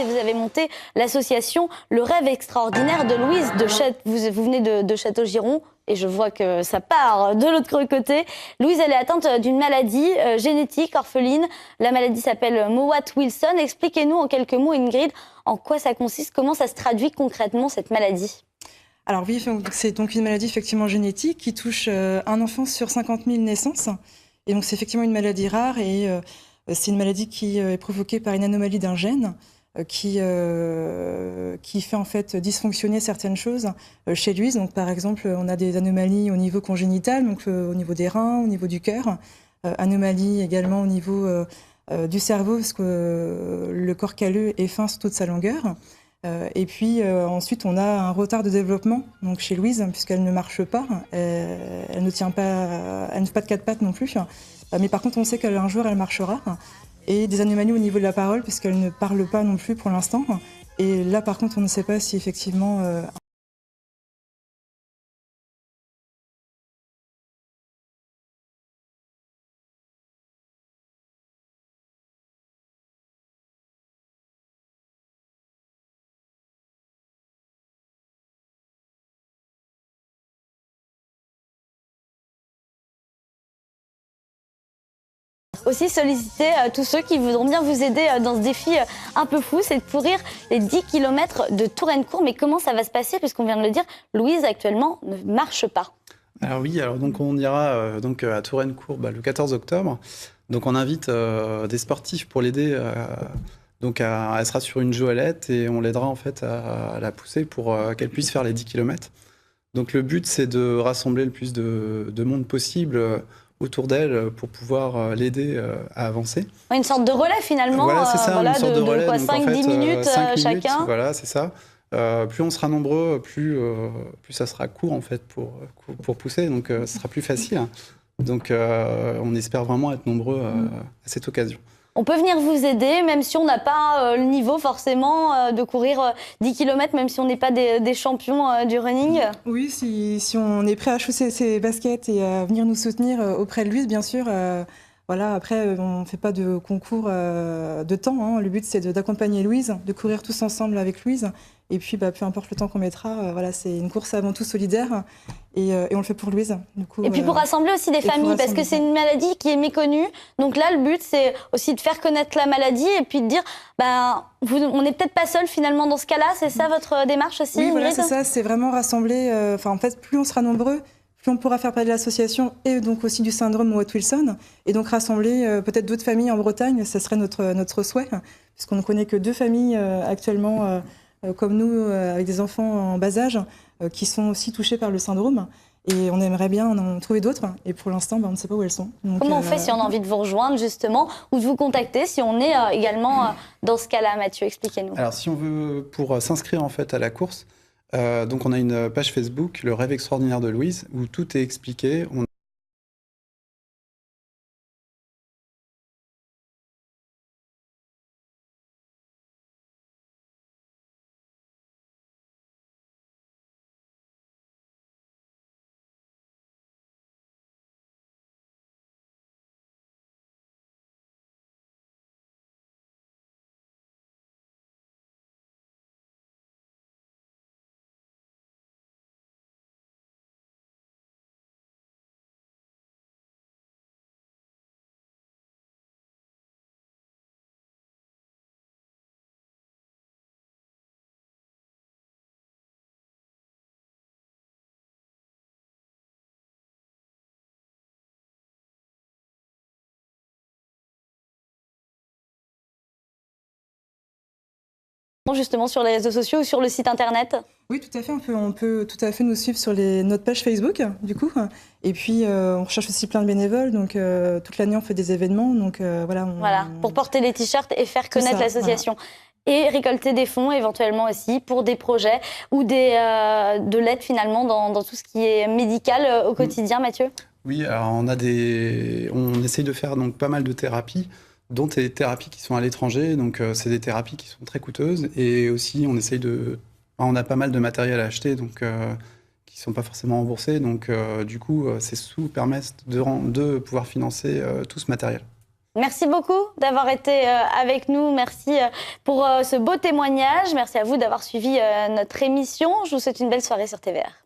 Vous avez monté l'association Le Rêve Extraordinaire de Louise. Vous venez de Château-Giron et je vois que ça part de l'autre côté. Louise, elle est atteinte d'une maladie génétique, orpheline. La maladie s'appelle Mowat-Wilson. Expliquez-nous en quelques mots, Ingrid, en quoi ça consiste, comment ça se traduit concrètement cette maladie. Alors oui, c'est donc une maladie effectivement génétique qui touche un enfant sur 50 000 naissances. Et donc c'est effectivement une maladie rare et c'est une maladie qui est provoquée par une anomalie d'un gène qui fait en fait dysfonctionner certaines choses chez Louise. Donc par exemple, on a des anomalies au niveau congénital, donc au niveau des reins, au niveau du cœur, anomalies également au niveau du cerveau, parce que le corps calleux est fin sur toute sa longueur. Et puis ensuite, on a un retard de développement donc chez Louise, puisqu'elle ne marche pas, elle ne tient pas, elle ne fait pas de quatre pattes non plus. Mais par contre, on sait qu'un jour, elle marchera. Et des anomalies au niveau de la parole, puisqu'elle ne parle pas non plus pour l'instant. Et là, par contre, on ne sait pas si effectivement... Aussi solliciter tous ceux qui voudront bien vous aider dans ce défi un peu fou, c'est de courir les 10 km de Touraine-Court. Mais comment ça va se passer, puisqu'on vient de le dire, Louise actuellement ne marche pas. Alors oui, donc on ira donc à Touraine-Court le 14 octobre. Donc on invite des sportifs pour l'aider. Donc elle sera sur une joëlette et on l'aidera en fait à la pousser pour qu'elle puisse faire les 10 km. Donc le but, c'est de rassembler le plus de monde possible autour d'elle pour pouvoir l'aider à avancer. Une sorte de relais finalement, voilà, c'est ça, une sorte de relais. 5-10 minutes 5 chacun. Minutes, voilà, c'est ça. Plus on sera nombreux, plus ça sera court en fait pour pousser, donc ce sera plus facile. Donc on espère vraiment être nombreux à cette occasion. On peut venir vous aider, même si on n'a pas le niveau forcément de courir 10 km, même si on n'est pas des champions du running. Oui, si on est prêt à chausser ses baskets et à venir nous soutenir auprès de Louise, bien sûr. Voilà, après, on ne fait pas de concours de temps. Hein. Le but, c'est d'accompagner Louise, de courir tous ensemble avec Louise. Et puis, peu importe le temps qu'on mettra, voilà, c'est une course avant tout solidaire. Et on le fait pour Louise. Du coup, et puis pour rassembler aussi des familles, parce que c'est une maladie qui est méconnue. Donc là, le but, c'est aussi de faire connaître la maladie et puis de dire, on n'est peut-être pas seul finalement dans ce cas-là. C'est ça votre démarche aussi, Oui, Ingrid ? voilà, c'est ça. C'est vraiment rassembler. En fait, plus on sera nombreux, plus on pourra faire parler de l'association et donc aussi du syndrome Mowat-Wilson. Et donc rassembler peut-être d'autres familles en Bretagne, ce serait notre souhait, puisqu'on ne connaît que 2 familles actuellement, comme nous, avec des enfants en bas âge, qui sont aussi touchés par le syndrome. Et on aimerait bien en trouver d'autres. Et pour l'instant, on ne sait pas où elles sont. Donc, comment on fait si on a envie de vous rejoindre, justement, ou de vous contacter si on est également dans ce cas-là, Mathieu? Expliquez-nous. Alors, si on veut, pour s'inscrire en fait à la course, donc on a une page Facebook, Le Rêve Extraordinaire de Louise, où tout est expliqué. Justement sur les réseaux sociaux ou sur le site internet? Oui, tout à fait. On peut tout à fait nous suivre sur notre page Facebook, du coup. Et puis, on recherche aussi plein de bénévoles. Donc, toute l'année, on fait des événements. Donc, voilà. Pour porter les t-shirts et faire connaître l'association. Voilà. Et récolter des fonds éventuellement aussi pour des projets ou de l'aide finalement dans tout ce qui est médical au quotidien, Mathieu? Oui, alors on essaye de faire donc pas mal de thérapies, dont des thérapies qui sont à l'étranger. Donc, c'est des thérapies qui sont très coûteuses. Et aussi, on a pas mal de matériel à acheter, donc qui sont pas forcément remboursés. Donc, du coup, ces sous permettent de pouvoir financer tout ce matériel. Merci beaucoup d'avoir été avec nous. Merci pour ce beau témoignage. Merci à vous d'avoir suivi notre émission. Je vous souhaite une belle soirée sur TVR.